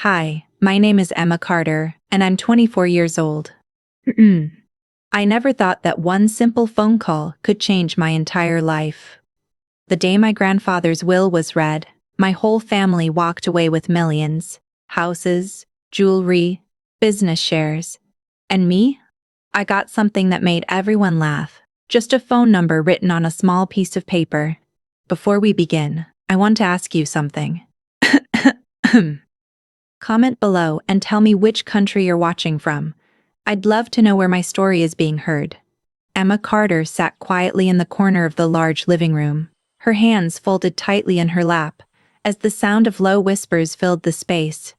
Hi, my name is Emma Carter, and I'm 24 years old. I never thought that one simple phone call could change my entire life. The day my grandfather's will was read, my whole family walked away with millions, houses, jewelry, business shares. And me? I got something that made everyone laugh. Just a phone number written on a small piece of paper. Before we begin, I want to ask you something. Comment below and tell me which country you're watching from. I'd love to know where my story is being heard. Emma Carter sat quietly in the corner of the large living room, her hands folded tightly in her lap, as the sound of low whispers filled the space.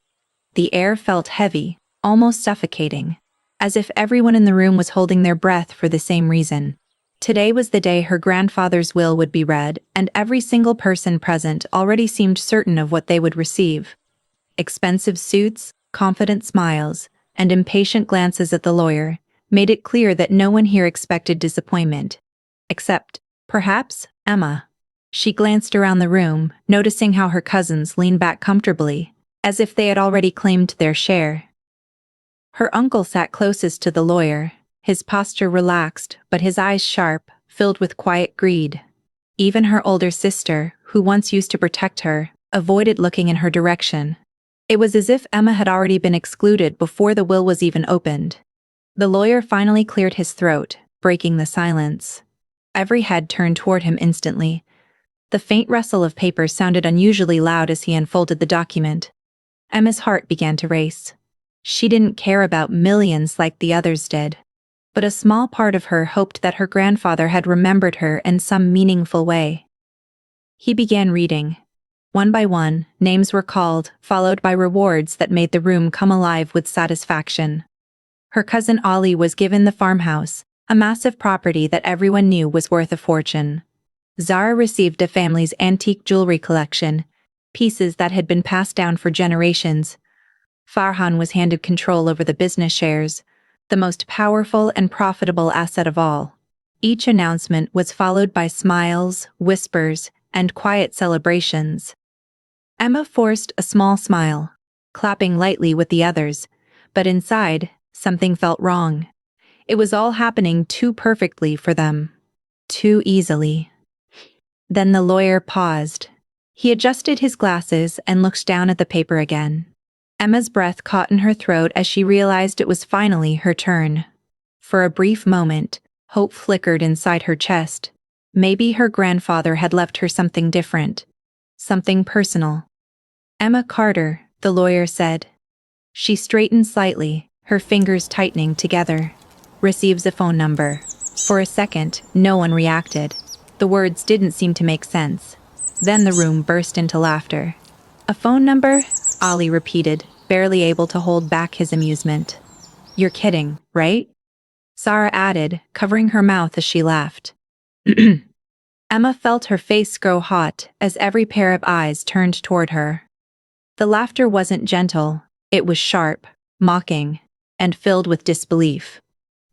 The air felt heavy, almost suffocating, as if everyone in the room was holding their breath for the same reason. Today was the day her grandfather's will would be read, and every single person present already seemed certain of what they would receive. Expensive suits, confident smiles, and impatient glances at the lawyer made it clear that no one here expected disappointment. Except, perhaps, Emma. She glanced around the room, noticing how her cousins leaned back comfortably, as if they had already claimed their share. Her uncle sat closest to the lawyer, his posture relaxed but his eyes sharp, filled with quiet greed. Even her older sister, who once used to protect her, avoided looking in her direction. It was as if Emma had already been excluded before the will was even opened. The lawyer finally cleared his throat, breaking the silence. Every head turned toward him instantly. The faint rustle of paper sounded unusually loud as he unfolded the document. Emma's heart began to race. She didn't care about millions like the others did. But a small part of her hoped that her grandfather had remembered her in some meaningful way. He began reading. One by one, names were called, followed by rewards that made the room come alive with satisfaction. Her cousin Ollie was given the farmhouse, a massive property that everyone knew was worth a fortune. Zara received a family's antique jewelry collection, pieces that had been passed down for generations. Farhan was handed control over the business shares, the most powerful and profitable asset of all. Each announcement was followed by smiles, whispers, and quiet celebrations. Emma forced a small smile, clapping lightly with the others, but inside, something felt wrong. It was all happening too perfectly for them. Too easily. Then the lawyer paused. He adjusted his glasses and looked down at the paper again. Emma's breath caught in her throat as she realized it was finally her turn. For a brief moment, hope flickered inside her chest. Maybe her grandfather had left her something different. Something personal. Emma Carter, the lawyer said. She straightened slightly, her fingers tightening together. Receives a phone number. For a second, no one reacted. The words didn't seem to make sense. Then the room burst into laughter. A phone number? Ollie repeated, barely able to hold back his amusement. You're kidding, right? Sarah added, covering her mouth as she laughed. Emma felt her face grow hot as every pair of eyes turned toward her. The laughter wasn't gentle, it was sharp, mocking, and filled with disbelief.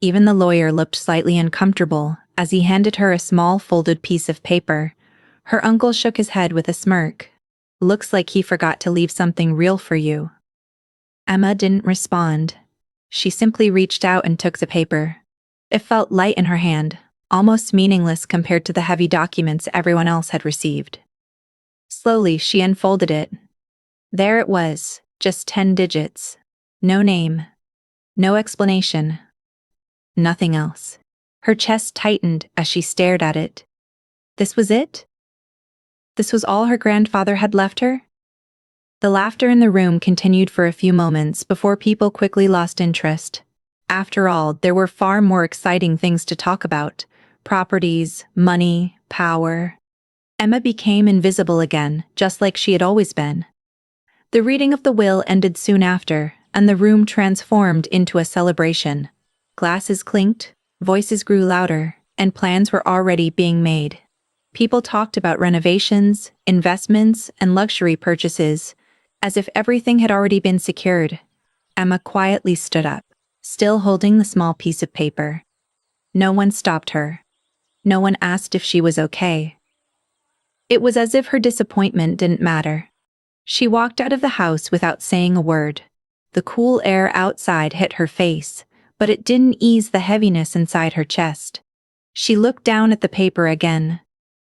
Even the lawyer looked slightly uncomfortable as he handed her a small folded piece of paper. Her uncle shook his head with a smirk. Looks like he forgot to leave something real for you. Emma didn't respond. She simply reached out and took the paper. It felt light in her hand, almost meaningless compared to the heavy documents everyone else had received. Slowly, she unfolded it. There it was, just 10 digits. No name. No explanation. Nothing else. Her chest tightened as she stared at it. This was it? This was all her grandfather had left her? The laughter in the room continued for a few moments before people quickly lost interest. After all, there were far more exciting things to talk about. Properties, money, power. Emma became invisible again, just like she had always been. The reading of the will ended soon after, and the room transformed into a celebration. Glasses clinked, voices grew louder, and plans were already being made. People talked about renovations, investments, and luxury purchases, as if everything had already been secured. Emma quietly stood up, still holding the small piece of paper. No one stopped her. No one asked if she was okay. It was as if her disappointment didn't matter. She walked out of the house without saying a word. The cool air outside hit her face, but it didn't ease the heaviness inside her chest. She looked down at the paper again,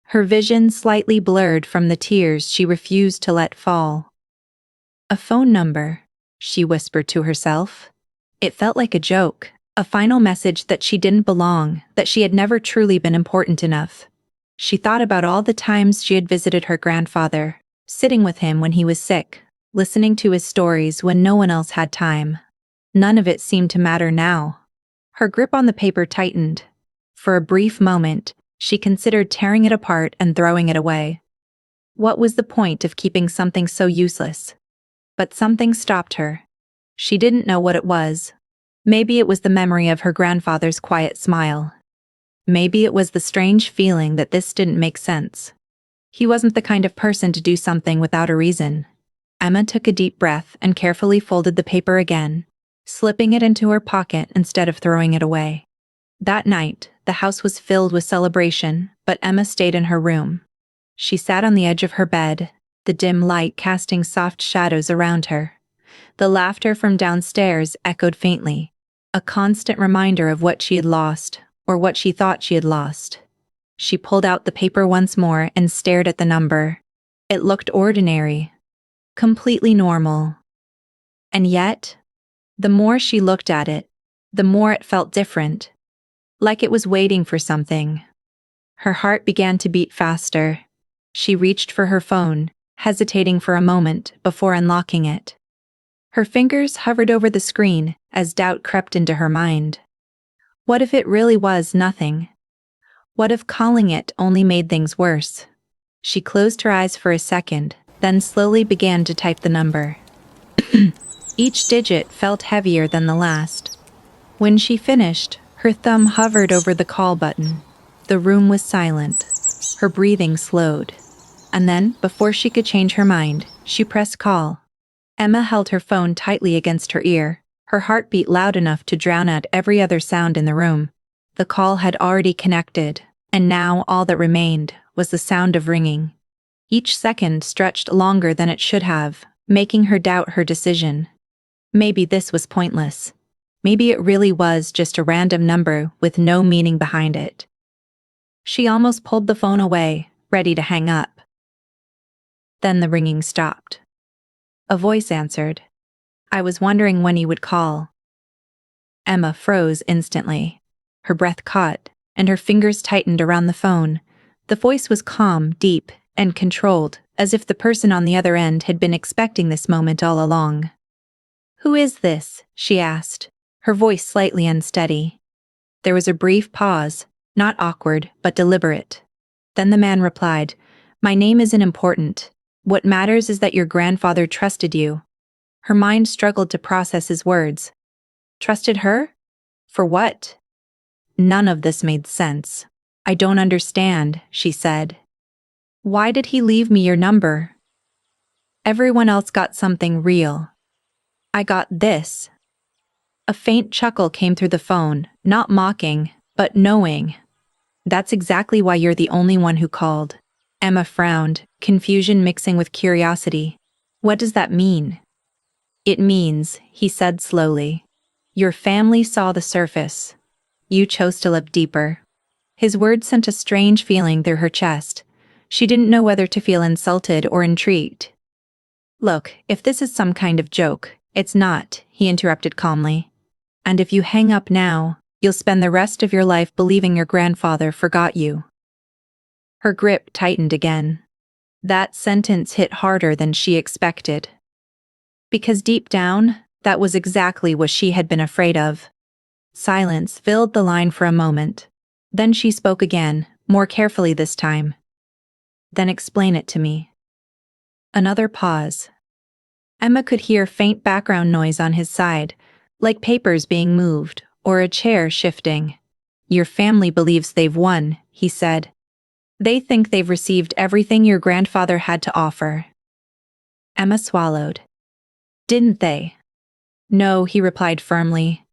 her vision slightly blurred from the tears she refused to let fall. A phone number, she whispered to herself. It felt like a joke, a final message that she didn't belong, that she had never truly been important enough. She thought about all the times she had visited her grandfather, sitting with him when he was sick, listening to his stories when no one else had time. None of it seemed to matter now. Her grip on the paper tightened. For a brief moment, she considered tearing it apart and throwing it away. What was the point of keeping something so useless? But something stopped her. She didn't know what it was. Maybe it was the memory of her grandfather's quiet smile. Maybe it was the strange feeling that this didn't make sense. He wasn't the kind of person to do something without a reason. Emma took a deep breath and carefully folded the paper again, slipping it into her pocket instead of throwing it away. That night, the house was filled with celebration, but Emma stayed in her room. She sat on the edge of her bed, the dim light casting soft shadows around her. The laughter from downstairs echoed faintly, a constant reminder of what she had lost, or what she thought she had lost. She pulled out the paper once more and stared at the number. It looked ordinary, completely normal. And yet, the more she looked at it, the more it felt different, like it was waiting for something. Her heart began to beat faster. She reached for her phone, hesitating for a moment before unlocking it. Her fingers hovered over the screen as doubt crept into her mind. What if it really was nothing? What if calling it only made things worse? She closed her eyes for a second, then slowly began to type the number. Each digit felt heavier than the last. When she finished, her thumb hovered over the call button. The room was silent. Her breathing slowed. And then, before she could change her mind, she pressed call. Emma held her phone tightly against her ear, her heart beat loud enough to drown out every other sound in the room. The call had already connected, and now all that remained was the sound of ringing. Each second stretched longer than it should have, making her doubt her decision. Maybe this was pointless. Maybe it really was just a random number with no meaning behind it. She almost pulled the phone away, ready to hang up. Then the ringing stopped. A voice answered. "I was wondering when you would call." Emma froze instantly. Her breath caught, and her fingers tightened around the phone. The voice was calm, deep, and controlled, as if the person on the other end had been expecting this moment all along. "Who is this?" she asked, her voice slightly unsteady. There was a brief pause, not awkward, but deliberate. Then the man replied, "My name isn't important. What matters is that your grandfather trusted you." Her mind struggled to process his words. Trusted her? For what? None of this made sense. "I don't understand," she said. "Why did he leave me your number? Everyone else got something real. I got this." A faint chuckle came through the phone, not mocking, but knowing. "That's exactly why you're the only one who called." Emma frowned, confusion mixing with curiosity. "What does that mean?" "It means," he said slowly, "your family saw the surface. You chose to look deeper." His words sent a strange feeling through her chest. She didn't know whether to feel insulted or intrigued. "Look, if this is some kind of joke, it's not," he interrupted calmly. "And if you hang up now, you'll spend the rest of your life believing your grandfather forgot you." Her grip tightened again. That sentence hit harder than she expected. Because deep down, that was exactly what she had been afraid of. Silence filled the line for a moment. Then she spoke again, more carefully this time. "Then explain it to me." Another pause. Emma could hear faint background noise on his side, like papers being moved, or a chair shifting. "Your family believes they've won," he said. "They think they've received everything your grandfather had to offer." Emma swallowed. "Didn't they?" "No," he replied firmly.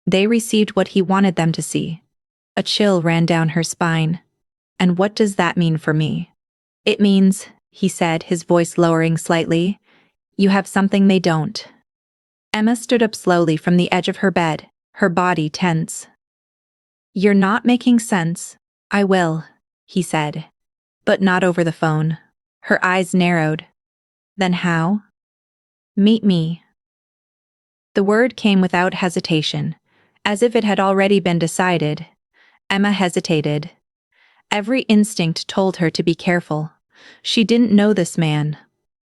"They received what he wanted them to see." A chill ran down her spine. "And what does that mean for me?" "It means," he said, his voice lowering slightly, You have something they don't. Emma stood up slowly from the edge of her bed, her body tense. You're not making sense. I will, he said. But not over the phone. Her eyes narrowed. Then how? Meet me. The word came without hesitation, as if it had already been decided. Emma hesitated. Every instinct told her to be careful. She didn't know this man.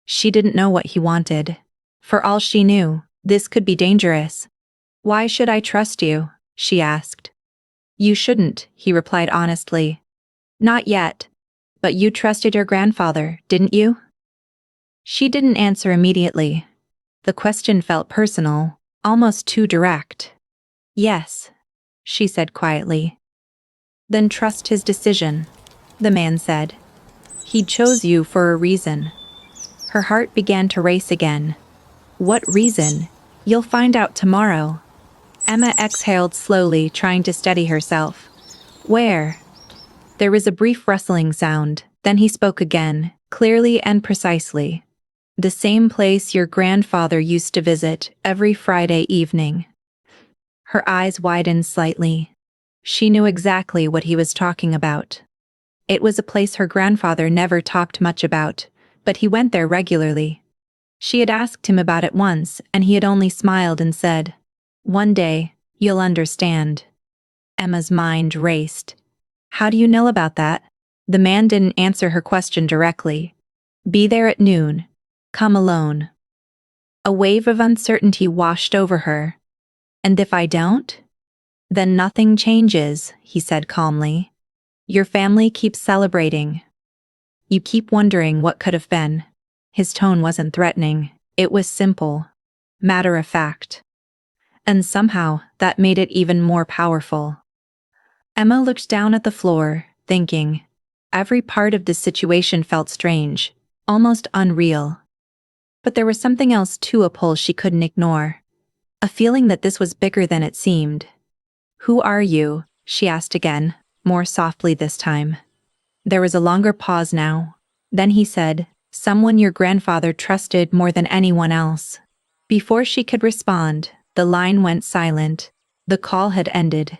She didn't know what he wanted. For all she knew, this could be dangerous. Why should I trust you? She asked. You shouldn't, he replied honestly. Not yet. But you trusted your grandfather, didn't you? She didn't answer immediately. The question felt personal, almost too direct. Yes, she said quietly. Then trust his decision, the man said. He chose you for a reason. Her heart began to race again. What reason? You'll find out tomorrow. Emma exhaled slowly, trying to steady herself. Where? There was a brief rustling sound, then he spoke again, clearly and precisely. The same place your grandfather used to visit every Friday evening. Her eyes widened slightly. She knew exactly what he was talking about. It was a place her grandfather never talked much about, but he went there regularly. She had asked him about it once, and he had only smiled and said, "One day, you'll understand." Emma's mind raced. How do you know about that? The man didn't answer her question directly. Be there at noon. Come alone. A wave of uncertainty washed over her. And if I don't? Then nothing changes, he said calmly. Your family keeps celebrating. You keep wondering what could have been. His tone wasn't threatening. It was simple. Matter of fact. And somehow, that made it even more powerful. Emma looked down at the floor, thinking. Every part of this situation felt strange, almost unreal. But there was something else too, a pull she couldn't ignore. A feeling that this was bigger than it seemed. Who are you? She asked again, more softly this time. There was a longer pause now. Then he said, someone your grandfather trusted more than anyone else. Before she could respond, the line went silent. The call had ended.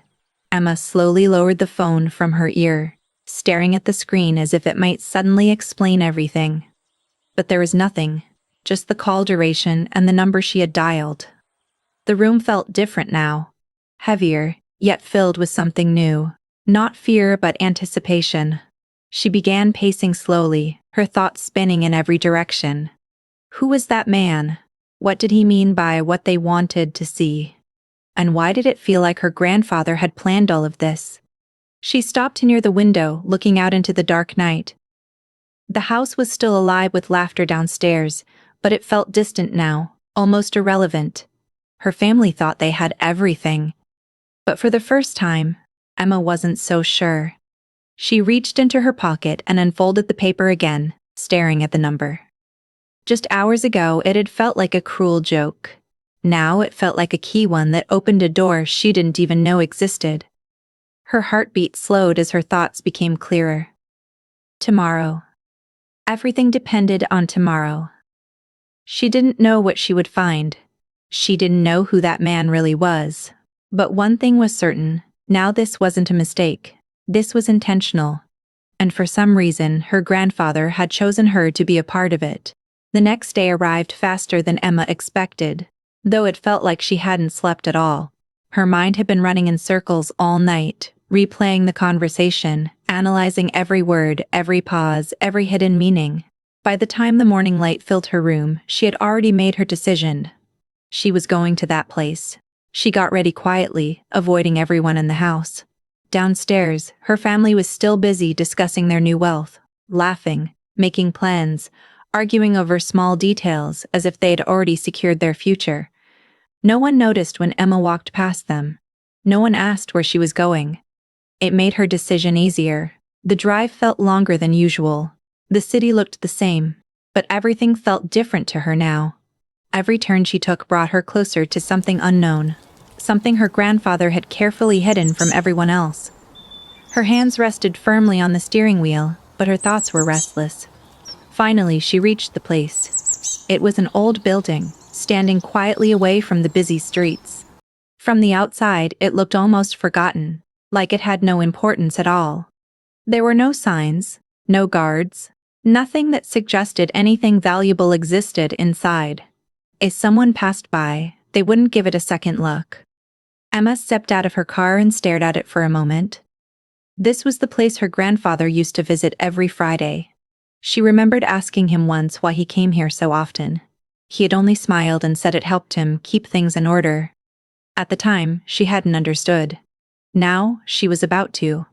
Emma slowly lowered the phone from her ear, staring at the screen as if it might suddenly explain everything. But there was nothing, just the call duration and the number she had dialed. The room felt different now, heavier, yet filled with something new. Not fear but anticipation. She began pacing slowly, her thoughts spinning in every direction. Who was that man? What did he mean by what they wanted to see? And why did it feel like her grandfather had planned all of this? She stopped near the window, looking out into the dark night. The house was still alive with laughter downstairs, but it felt distant now, almost irrelevant. Her family thought they had everything. But for the first time, Emma wasn't so sure. She reached into her pocket and unfolded the paper again, staring at the number. Just hours ago, it had felt like a cruel joke. Now it felt like a key one that opened a door she didn't even know existed. Her heartbeat slowed as her thoughts became clearer. Tomorrow. Everything depended on tomorrow. She didn't know what she would find. She didn't know who that man really was. But one thing was certain, now this wasn't a mistake. This was intentional. And for some reason, her grandfather had chosen her to be a part of it. The next day arrived faster than Emma expected, though it felt like she hadn't slept at all. Her mind had been running in circles all night, replaying the conversation, analyzing every word, every pause, every hidden meaning. By the time the morning light filled her room, she had already made her decision. She was going to that place. She got ready quietly, avoiding everyone in the house. Downstairs, her family was still busy discussing their new wealth, laughing, making plans, arguing over small details as if they had already secured their future. No one noticed when Emma walked past them. No one asked where she was going. It made her decision easier. The drive felt longer than usual. The city looked the same, but everything felt different to her now. Every turn she took brought her closer to something unknown, something her grandfather had carefully hidden from everyone else. Her hands rested firmly on the steering wheel, but her thoughts were restless. Finally, she reached the place. It was an old building, standing quietly away from the busy streets. From the outside, it looked almost forgotten, like it had no importance at all. There were no signs, no guards, nothing that suggested anything valuable existed inside. If someone passed by, they wouldn't give it a second look. Emma stepped out of her car and stared at it for a moment. This was the place her grandfather used to visit every Friday. She remembered asking him once why he came here so often. He had only smiled and said it helped him keep things in order. At the time, she hadn't understood. Now, she was about to.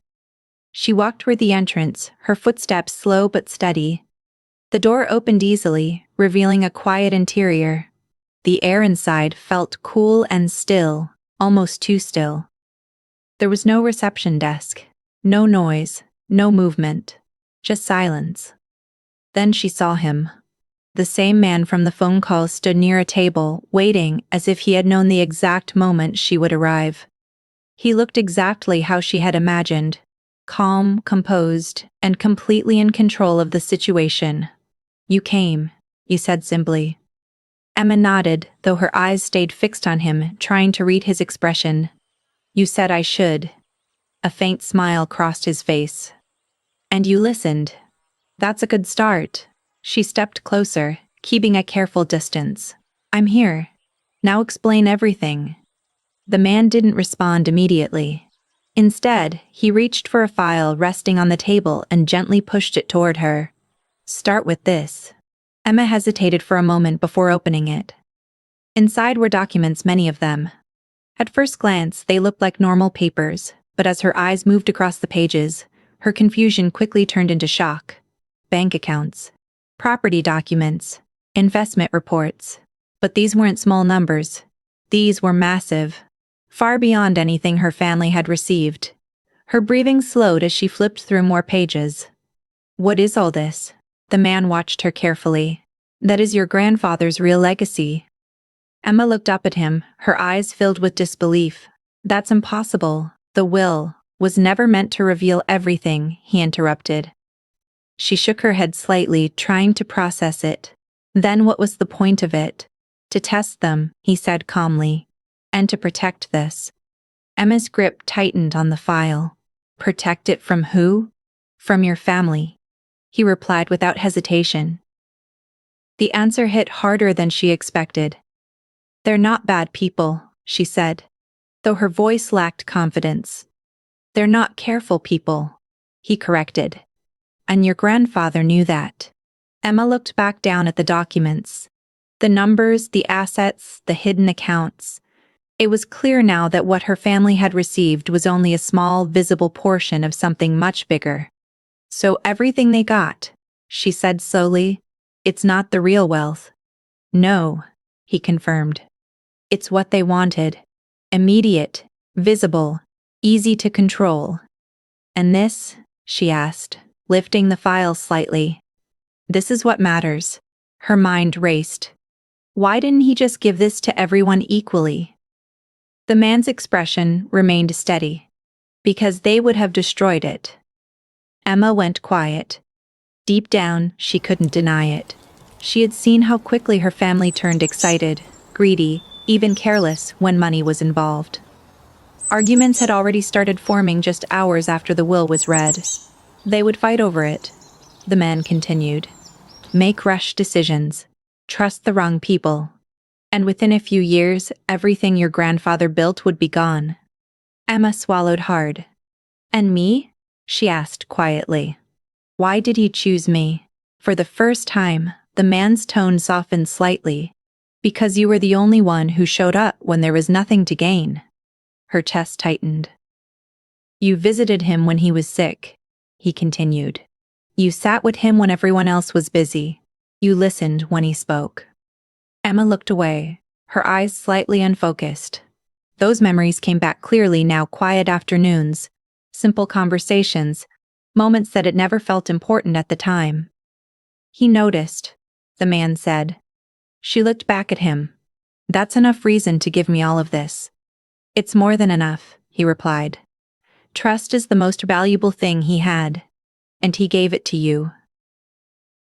She walked toward the entrance, her footsteps slow but steady. The door opened easily, revealing a quiet interior. The air inside felt cool and still, almost too still. There was no reception desk, no noise, no movement, just silence. Then she saw him. The same man from the phone call stood near a table, waiting as if he had known the exact moment she would arrive. He looked exactly how she had imagined, calm, composed, and completely in control of the situation. "You came," he said simply. Emma nodded, though her eyes stayed fixed on him, trying to read his expression. "You said I should." A faint smile crossed his face. "And you listened. That's a good start." She stepped closer, keeping a careful distance. "I'm here. Now explain everything." The man didn't respond immediately. Instead, he reached for a file resting on the table and gently pushed it toward her. "Start with this." Emma hesitated for a moment before opening it. Inside were documents, many of them. At first glance, they looked like normal papers, but as her eyes moved across the pages, her confusion quickly turned into shock. Bank accounts, property documents, investment reports. But these weren't small numbers. These were massive, far beyond anything her family had received. Her breathing slowed as she flipped through more pages. "What is all this?" The man watched her carefully. "That is your grandfather's real legacy." Emma looked up at him, her eyes filled with disbelief. "That's impossible. The will was never meant to reveal everything," he interrupted. She shook her head slightly, trying to process it. "Then what was the point of it?" "To test them," he said calmly. "And to protect this." Emma's grip tightened on the file. "Protect it from who?" "From your family," he replied without hesitation. The answer hit harder than she expected. "They're not bad people," she said, though her voice lacked confidence. "They're not careful people," he corrected. "And your grandfather knew that." Emma looked back down at the documents. The numbers, the assets, the hidden accounts. It was clear now that what her family had received was only a small, visible portion of something much bigger. "So everything they got," she said slowly, "it's not the real wealth." "No," he confirmed. "It's what they wanted. Immediate, visible, easy to control." "And this?" she asked, lifting the file slightly. "This is what matters." Her mind raced. Why didn't he just give this to everyone equally? The man's expression remained steady. "Because they would have destroyed it." Emma went quiet. Deep down, she couldn't deny it. She had seen how quickly her family turned excited, greedy, even careless when money was involved. Arguments had already started forming just hours after the will was read. They would fight over it, the man continued. Make rash decisions. Trust the wrong people. And within a few years, everything your grandfather built would be gone. Emma swallowed hard. "And me?" she asked quietly. "Why did he choose me?" For the first time, the man's tone softened slightly. "Because you were the only one who showed up when there was nothing to gain." Her chest tightened. "You visited him when he was sick," he continued. "You sat with him when everyone else was busy. You listened when he spoke." Emma looked away, her eyes slightly unfocused. Those memories came back clearly now, quiet afternoons, simple conversations, moments that had never felt important at the time. "He noticed," the man said. She looked back at him. "That's enough reason to give me all of this." "It's more than enough," he replied. "Trust is the most valuable thing he had, and he gave it to you."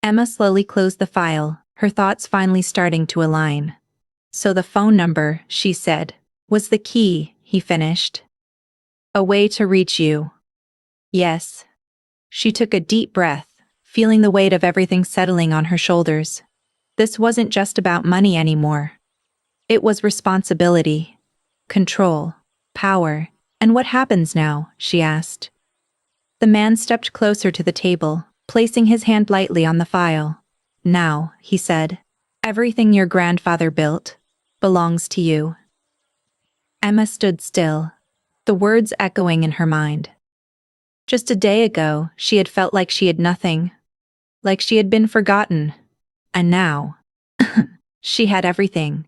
Emma slowly closed the file, her thoughts finally starting to align. So the phone number, she said, was the key, he finished. A way to reach you. Yes. She took a deep breath, feeling the weight of everything settling on her shoulders. This wasn't just about money anymore. It was responsibility, control, power. And what happens now? She asked. The man stepped closer to the table, placing his hand lightly on the file. Now, he said, everything your grandfather built belongs to you. Emma stood still, the words echoing in her mind. Just a day ago, she had felt like she had nothing, like she had been forgotten. And now, she had everything.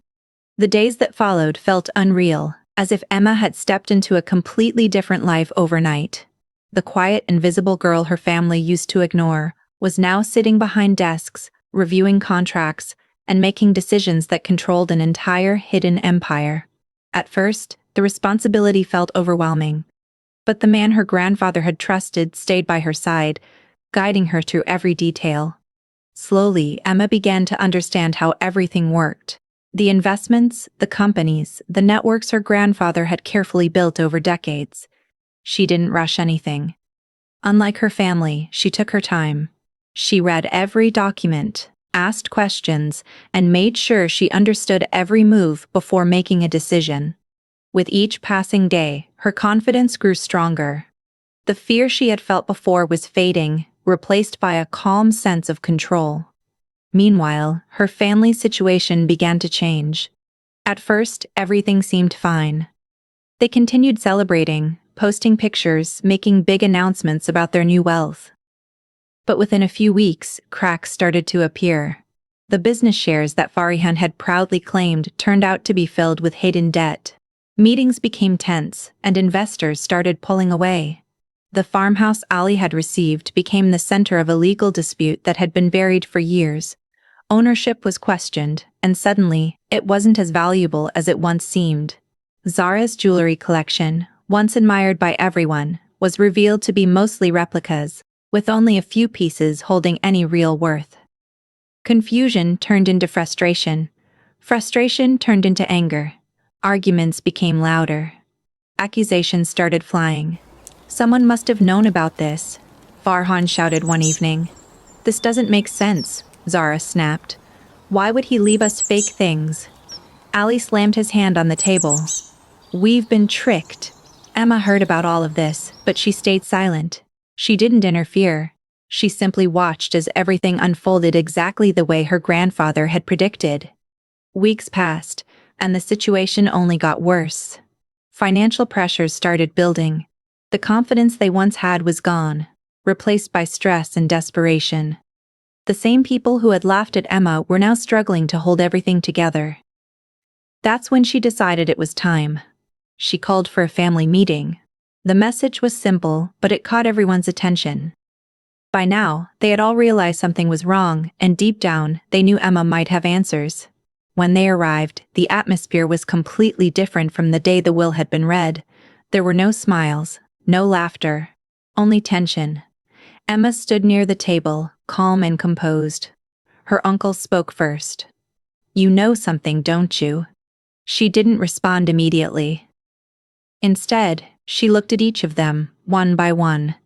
The days that followed felt unreal, as if Emma had stepped into a completely different life overnight. The quiet, invisible girl her family used to ignore was now sitting behind desks, reviewing contracts, and making decisions that controlled an entire hidden empire. At first, the responsibility felt overwhelming. But the man her grandfather had trusted stayed by her side, guiding her through every detail. Slowly, Emma began to understand how everything worked. The investments, the companies, the networks her grandfather had carefully built over decades. She didn't rush anything. Unlike her family, she took her time. She read every document, asked questions, and made sure she understood every move before making a decision. With each passing day, her confidence grew stronger. The fear she had felt before was fading, replaced by a calm sense of control. Meanwhile, her family's situation began to change. At first, everything seemed fine. They continued celebrating, posting pictures, making big announcements about their new wealth. But within a few weeks, cracks started to appear. The business shares that Farihan had proudly claimed turned out to be filled with hidden debt. Meetings became tense, and investors started pulling away. The farmhouse Ali had received became the center of a legal dispute that had been buried for years. Ownership was questioned, and suddenly, it wasn't as valuable as it once seemed. Zara's jewelry collection, once admired by everyone, was revealed to be mostly replicas, with only a few pieces holding any real worth. Confusion turned into frustration. Frustration turned into anger. Arguments became louder. Accusations started flying. Someone must have known about this, Farhan shouted one evening. This doesn't make sense, Zara snapped. Why would he leave us fake things? Ali slammed his hand on the table. We've been tricked. Emma heard about all of this, but she stayed silent. She didn't interfere. She simply watched as everything unfolded exactly the way her grandfather had predicted. Weeks passed, and the situation only got worse. Financial pressures started building. The confidence they once had was gone, replaced by stress and desperation. The same people who had laughed at Emma were now struggling to hold everything together. That's when she decided it was time. She called for a family meeting. The message was simple, but it caught everyone's attention. By now, they had all realized something was wrong, and deep down, they knew Emma might have answers. When they arrived, the atmosphere was completely different from the day the will had been read. There were no smiles, no laughter, only tension. Emma stood near the table, calm and composed. Her uncle spoke first. You know something, don't you? She didn't respond immediately. Instead, she looked at each of them, one by one.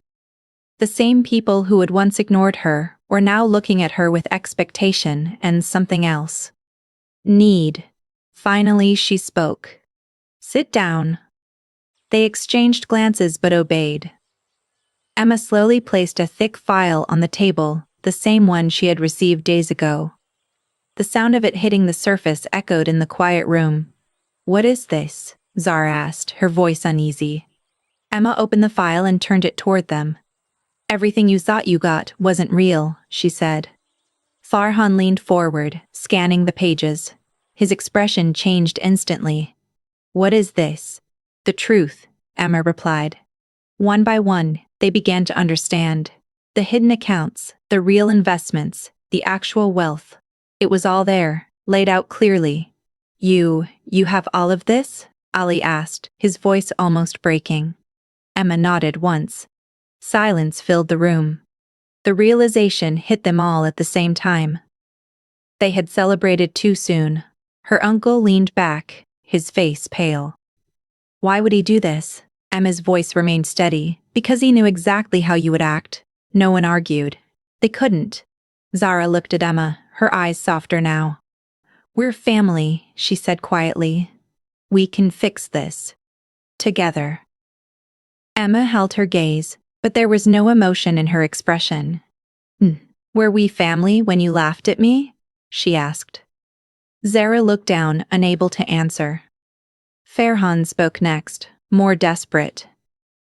The same people who had once ignored her were now looking at her with expectation and something else. Need. Finally, she spoke. Sit down. They exchanged glances but obeyed. Emma slowly placed a thick file on the table, the same one she had received days ago. The sound of it hitting the surface echoed in the quiet room. What is this? Zara asked, her voice uneasy. Emma opened the file and turned it toward them. Everything you thought you got wasn't real, she said. Farhan leaned forward, scanning the pages. His expression changed instantly. What is this? The truth, Emma replied. One by one, they began to understand. The hidden accounts, the real investments, the actual wealth. It was all there, laid out clearly. You have all of this? Ali asked, his voice almost breaking. Emma nodded once. Silence filled the room. The realization hit them all at the same time. They had celebrated too soon. Her uncle leaned back, his face pale. Why would he do this? Emma's voice remained steady, because he knew exactly how you would act. No one argued. They couldn't. Zara looked at Emma, her eyes softer now. We're family, she said quietly. We can fix this. Together. Emma held her gaze, but there was no emotion in her expression. Were we family when you laughed at me? She asked. Zara looked down, unable to answer. Farhan spoke next, more desperate.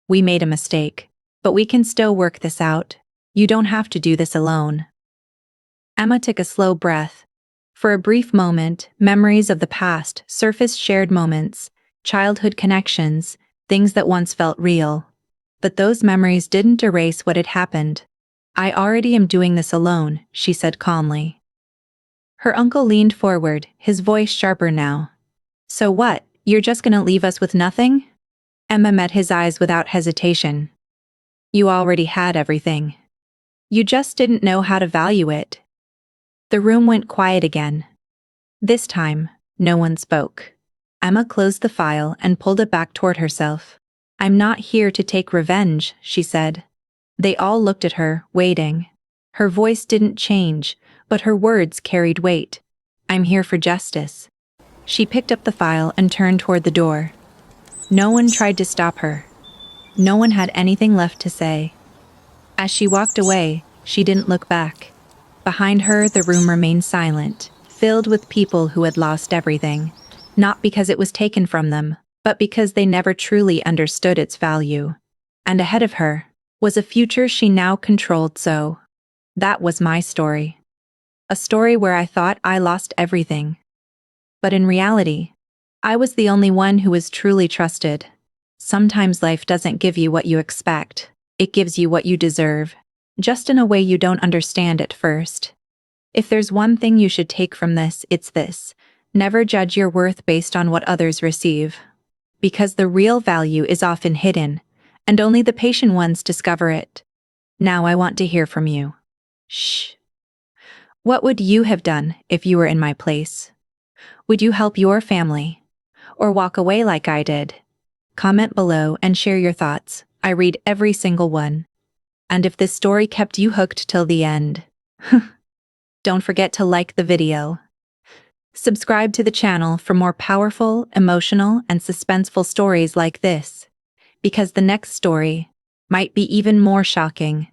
We made a mistake, but we can still work this out. You don't have to do this alone. Emma took a slow breath. For a brief moment, memories of the past surfaced, shared moments, childhood connections, things that once felt real. But those memories didn't erase what had happened. I already am doing this alone, she said calmly. Her uncle leaned forward, his voice sharper now. So what, you're just gonna leave us with nothing? Emma met his eyes without hesitation. You already had everything. You just didn't know how to value it. The room went quiet again. This time, no one spoke. Emma closed the file and pulled it back toward herself. I'm not here to take revenge, she said. They all looked at her, waiting. Her voice didn't change, but her words carried weight. I'm here for justice. She picked up the file and turned toward the door. No one tried to stop her. No one had anything left to say. As she walked away, she didn't look back. Behind her, the room remained silent, filled with people who had lost everything. Not because it was taken from them, but because they never truly understood its value. And ahead of her was a future she now controlled. So that was my story. A story where I thought I lost everything. But in reality, I was the only one who was truly trusted. Sometimes life doesn't give you what you expect. It gives you what you deserve, just in a way you don't understand at first. If there's one thing you should take from this, it's this. Never judge your worth based on what others receive. Because the real value is often hidden, and only the patient ones discover it. Now I want to hear from you. Shh. What would you have done if you were in my place? Would you help your family? Or walk away like I did? Comment below and share your thoughts. I read every single one. And if this story kept you hooked till the end, don't forget to like the video. Subscribe to the channel for more powerful, emotional, and suspenseful stories like this, because the next story might be even more shocking.